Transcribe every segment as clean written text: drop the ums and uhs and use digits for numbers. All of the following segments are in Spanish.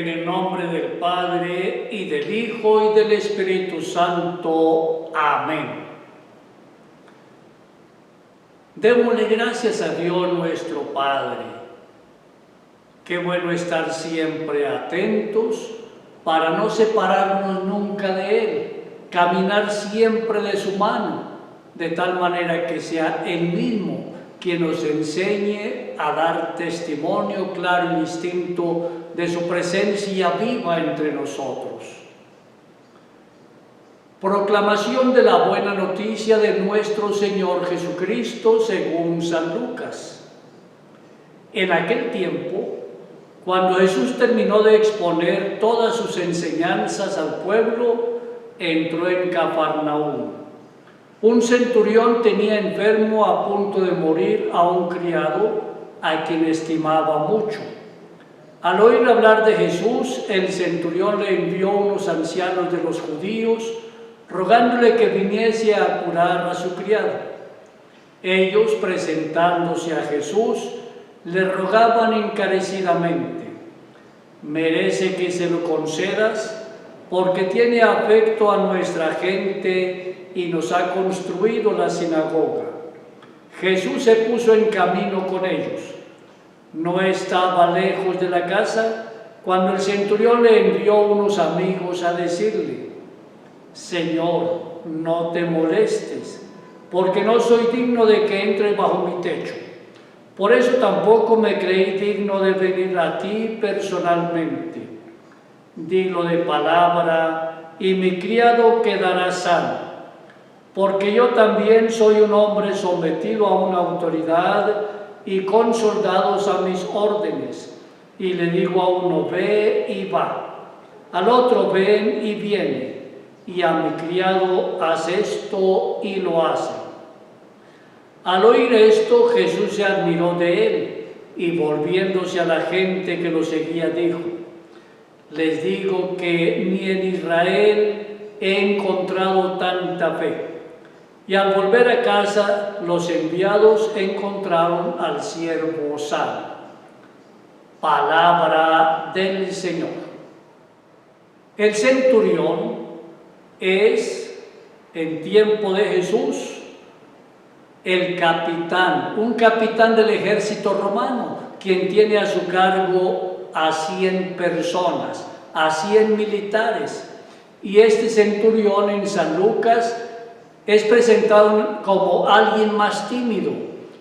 En el nombre del Padre, y del Hijo, y del Espíritu Santo. Amén. Démosle gracias a Dios nuestro Padre. Qué bueno estar siempre atentos para no separarnos nunca de Él, caminar siempre de su mano, de tal manera que sea Él mismo quien nos enseñe a dar testimonio claro y distinto de su presencia viva entre nosotros. Proclamación de la buena noticia de nuestro Señor Jesucristo según San Lucas. En aquel tiempo, cuando Jesús terminó de exponer todas sus enseñanzas al pueblo, entró en Cafarnaúm. Un centurión tenía enfermo a punto de morir a un criado a quien estimaba mucho. Al oír hablar de Jesús, el centurión le envió unos ancianos de los judíos, rogándole que viniese a curar a su criado. Ellos, presentándose a Jesús, le rogaban encarecidamente: merece que se lo concedas, porque tiene afecto a nuestra gente y nos ha construido la sinagoga. Jesús se puso en camino con ellos. No estaba lejos de la casa cuando el centurión le envió unos amigos a decirle: Señor, no te molestes, porque no soy digno de que entres bajo mi techo. Por eso tampoco me creí digno de venir a ti personalmente. Dilo de palabra y mi criado quedará sano, porque yo también soy un hombre sometido a una autoridad y con soldados a mis órdenes. Y le digo a uno: ve y va, al otro: ven y viene, y a mi criado: haz esto, y lo hace. Al oír esto, Jesús se admiró de él, y volviéndose a la gente que lo seguía, dijo: les digo que ni en Israel he encontrado tanta fe. Y al volver a casa, los enviados encontraron al siervo sano. Palabra del Señor. El centurión es, en tiempo de Jesús, el capitán, un capitán del ejército romano, quien tiene a su cargo a 100 personas, a 100 militares. Y este centurión en San Lucas es presentado como alguien más tímido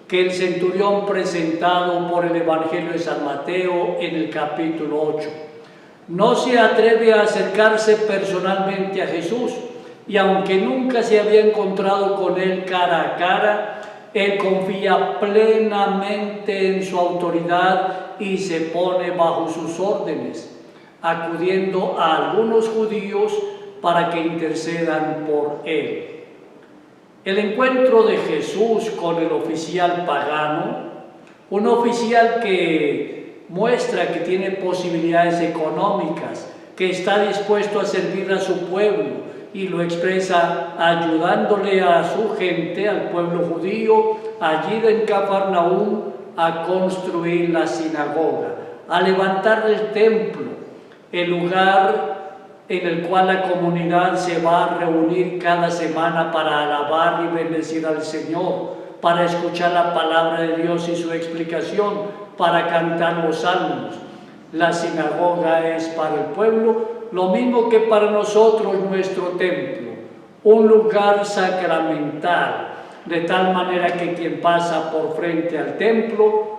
que el centurión presentado por el Evangelio de San Mateo en el capítulo 8. No se atreve a acercarse personalmente a Jesús, y aunque nunca se había encontrado con él cara a cara, él confía plenamente en su autoridad y se pone bajo sus órdenes, acudiendo a algunos judíos para que intercedan por él. El encuentro de Jesús con el oficial pagano, un oficial que muestra que tiene posibilidades económicas, que está dispuesto a servir a su pueblo, y lo expresa ayudándole a su gente, al pueblo judío, allí en Cafarnaúm, a construir la sinagoga, a levantar el templo, el lugar en el cual la comunidad se va a reunir cada semana para alabar y bendecir al Señor, para escuchar la palabra de Dios y su explicación, para cantar los salmos. La sinagoga es para el pueblo lo mismo que para nosotros nuestro templo, un lugar sacramental, de tal manera que quien pasa por frente al templo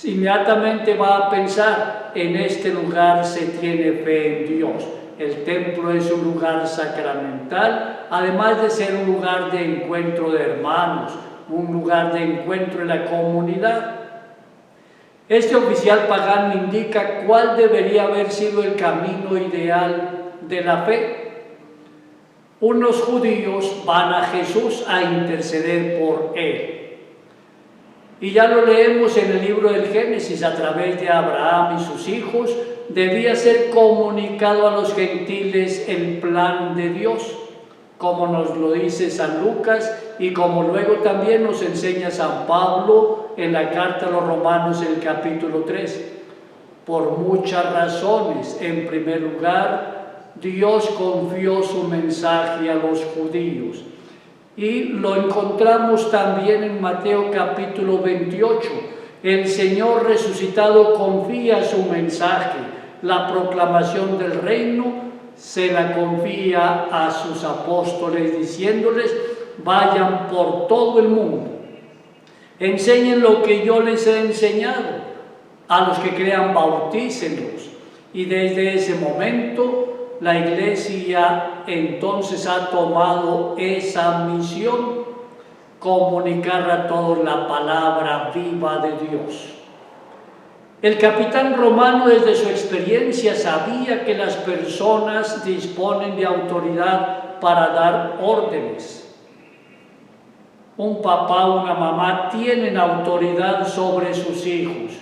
inmediatamente va a pensar: en este lugar se tiene fe en Dios. El templo es un lugar sacramental, además de ser un lugar de encuentro de hermanos, un lugar de encuentro en la comunidad. Este oficial pagano indica cuál debería haber sido el camino ideal de la fe. Unos judíos van a Jesús a interceder por él. Y ya lo leemos en el libro del Génesis: a través de Abraham y sus hijos debía ser comunicado a los gentiles el plan de Dios, como nos lo dice San Lucas y como luego también nos enseña San Pablo en la carta a los Romanos, en el capítulo 3. por muchas razones. En primer lugar, Dios confió su mensaje a los judíos. Y lo encontramos también en Mateo capítulo 28. El Señor resucitado confía su mensaje, la proclamación del reino, se la confía a sus apóstoles diciéndoles: vayan por todo el mundo, enseñen lo que yo les he enseñado, a los que crean bautícenlos. Y desde ese momento la Iglesia entonces ha tomado esa misión: comunicar a todos la palabra viva de Dios. El capitán romano, desde su experiencia, sabía que las personas disponen de autoridad para dar órdenes. Un papá o una mamá tienen autoridad sobre sus hijos,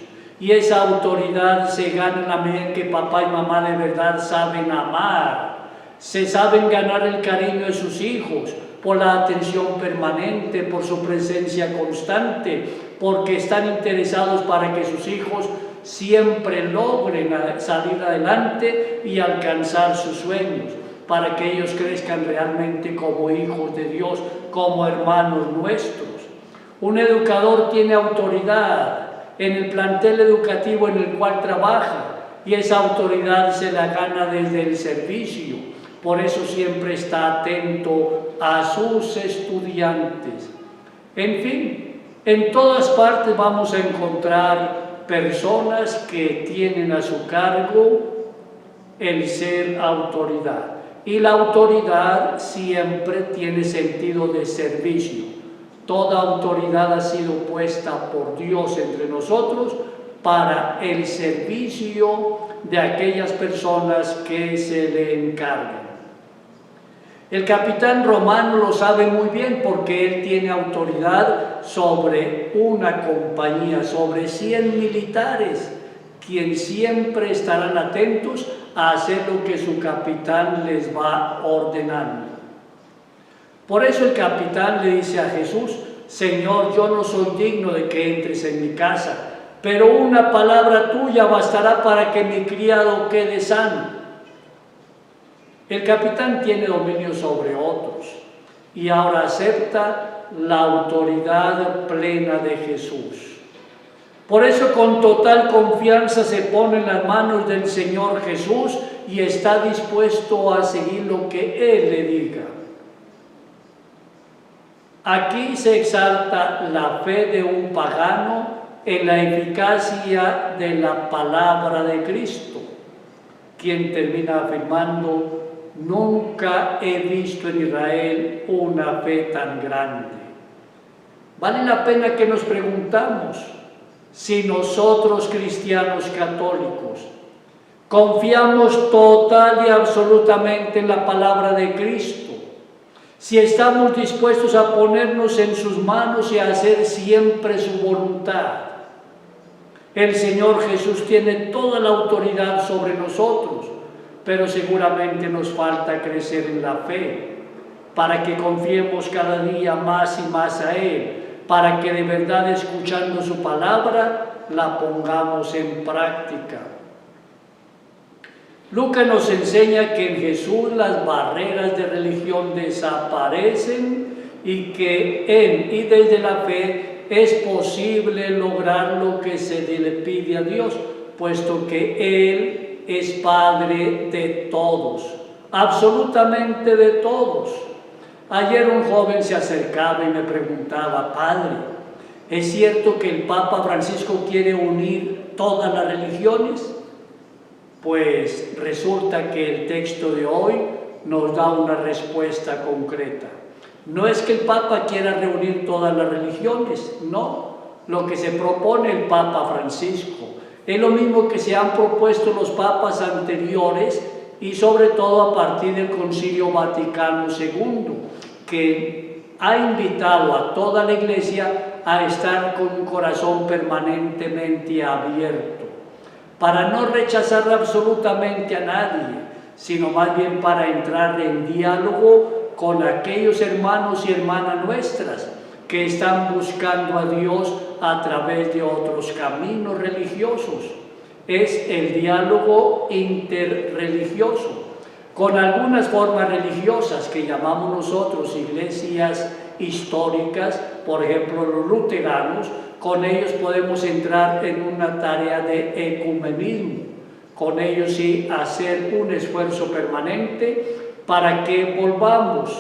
y esa autoridad se gana en la medida en que papá y mamá de verdad saben amar, se saben ganar el cariño de sus hijos por la atención permanente, por su presencia constante, porque están interesados para que sus hijos siempre logren salir adelante y alcanzar sus sueños, para que ellos crezcan realmente como hijos de Dios, como hermanos nuestros. Un educador tiene autoridad en el plantel educativo en el cual trabaja, y esa autoridad se la gana desde el servicio. Por eso siempre está atento a sus estudiantes. En fin, en todas partes vamos a encontrar personas que tienen a su cargo el ser autoridad. Y la autoridad siempre tiene sentido de servicio. Toda autoridad ha sido puesta por Dios entre nosotros para el servicio de aquellas personas que se le encargan. El capitán romano lo sabe muy bien, porque él tiene autoridad sobre una compañía, sobre 100 militares, quienes siempre estarán atentos a hacer lo que su capitán les va ordenando. Por eso el capitán le dice a Jesús: Señor, yo no soy digno de que entres en mi casa, pero una palabra tuya bastará para que mi criado quede sano. El capitán tiene dominio sobre otros y ahora acepta la autoridad plena de Jesús. Por eso, con total confianza, se pone en las manos del Señor Jesús y está dispuesto a seguir lo que Él le diga. Aquí se exalta la fe de un pagano en la eficacia de la palabra de Cristo, quien termina afirmando: nunca he visto en Israel una fe tan grande. Vale la pena que nos preguntamos si nosotros, cristianos católicos, confiamos total y absolutamente en la palabra de Cristo, si estamos dispuestos a ponernos en sus manos y a hacer siempre su voluntad. El Señor Jesús tiene toda la autoridad sobre nosotros, pero seguramente nos falta crecer en la fe, para que confiemos cada día más y más a Él, para que de verdad, escuchando su palabra, la pongamos en práctica. Lucas nos enseña que en Jesús las barreras de religión desaparecen y que en y desde la fe es posible lograr lo que se le pide a Dios, puesto que Él es Padre de todos, absolutamente de todos. Ayer un joven se acercaba y me preguntaba: Padre, ¿es cierto que el Papa Francisco quiere unir todas las religiones? Pues resulta que el texto de hoy nos da una respuesta concreta. No es que el Papa quiera reunir todas las religiones, no. Lo que se propone el Papa Francisco es lo mismo que se han propuesto los papas anteriores y sobre todo a partir del Concilio Vaticano II, que ha invitado a toda la Iglesia a estar con un corazón permanentemente abierto, para no rechazar absolutamente a nadie, sino más bien para entrar en diálogo con aquellos hermanos y hermanas nuestras que están buscando a Dios a través de otros caminos religiosos. es el diálogo interreligioso, con algunas formas religiosas que llamamos nosotros iglesias históricas, por ejemplo los luteranos. Con ellos podemos entrar en una tarea de ecumenismo, con ellos sí hacer un esfuerzo permanente para que volvamos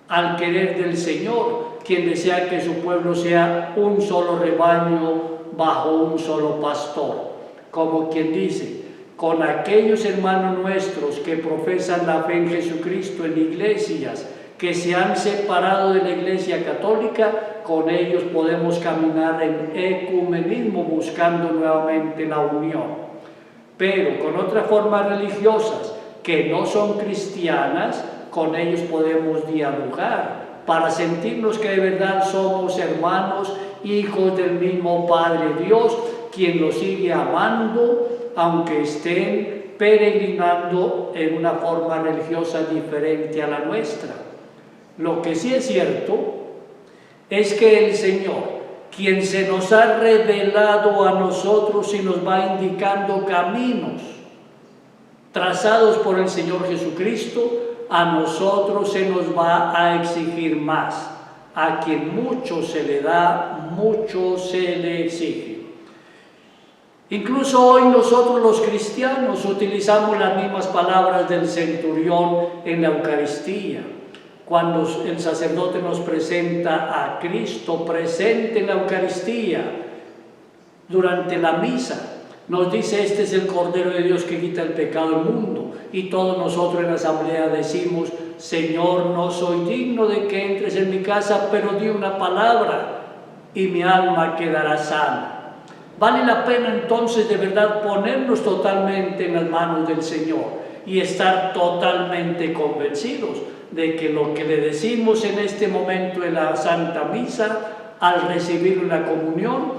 al querer del Señor, quien desea que su pueblo sea un solo rebaño bajo un solo pastor. Como quien dice, con aquellos hermanos nuestros que profesan la fe en Jesucristo en iglesias que se han separado de la Iglesia Católica, con ellos podemos caminar en ecumenismo buscando nuevamente la unión. Pero con otras formas religiosas que no son cristianas, con ellos podemos dialogar para sentirnos que de verdad somos hermanos, hijos del mismo Padre Dios, quien los sigue amando, aunque estén peregrinando en una forma religiosa diferente a la nuestra. Lo que sí es cierto es que el Señor, quien se nos ha revelado a nosotros y nos va indicando caminos trazados por el Señor Jesucristo, a nosotros se nos va a exigir más. A quien mucho se le da, mucho se le exige. Incluso hoy nosotros los cristianos utilizamos las mismas palabras del centurión en la Eucaristía. Cuando el sacerdote nos presenta a Cristo presente en la Eucaristía durante la misa, nos dice: este es el Cordero de Dios que quita el pecado del mundo. Y todos nosotros en la asamblea decimos: Señor, no soy digno de que entres en mi casa, pero di una palabra y mi alma quedará sana. Vale la pena entonces de verdad ponernos totalmente en las manos del Señor y estar totalmente convencidos de que lo que le decimos en este momento en la Santa Misa, al recibir la comunión,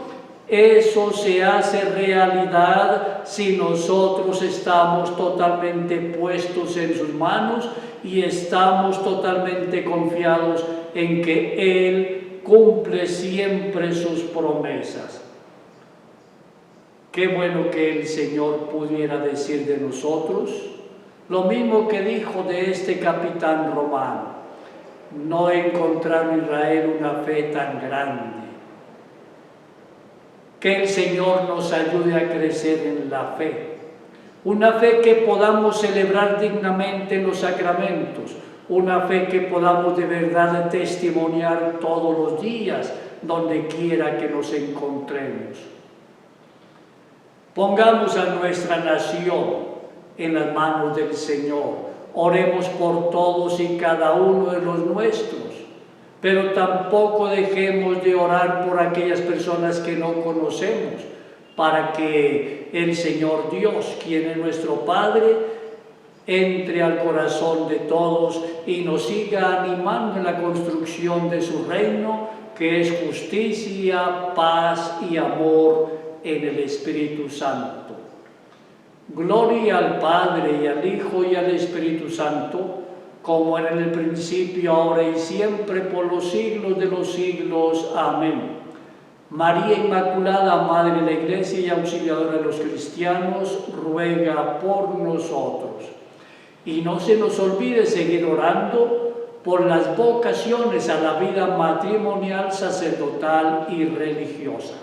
eso se hace realidad si nosotros estamos totalmente puestos en sus manos y estamos totalmente confiados en que Él cumple siempre sus promesas. Qué bueno que el Señor pudiera decir de nosotros lo mismo que dijo de este capitán romano: no he encontrado en Israel una fe tan grande. Que el Señor nos ayude a crecer en la fe, una fe que podamos celebrar dignamente en los sacramentos, una fe que podamos de verdad testimoniar todos los días, donde quiera que nos encontremos. Pongamos a nuestra nación en las manos del Señor, oremos por todos y cada uno de los nuestros, pero tampoco dejemos de orar por aquellas personas que no conocemos, para que el Señor Dios, quien es nuestro Padre, entre al corazón de todos y nos siga animando en la construcción de su reino, que es justicia, paz y amor en el Espíritu Santo. Gloria al Padre, y al Hijo, y al Espíritu Santo, como era en el principio, ahora y siempre, por los siglos de los siglos. Amén. María Inmaculada, Madre de la Iglesia y auxiliadora de los cristianos, ruega por nosotros. Y no se nos olvide seguir orando por las vocaciones a la vida matrimonial, sacerdotal y religiosa.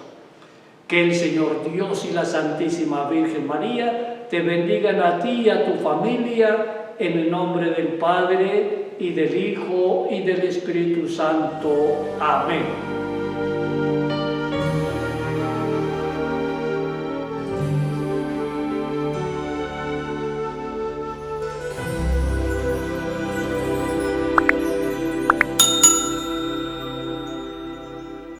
Que el Señor Dios y la Santísima Virgen María te bendigan a ti y a tu familia, en el nombre del Padre, y del Hijo, y del Espíritu Santo. Amén.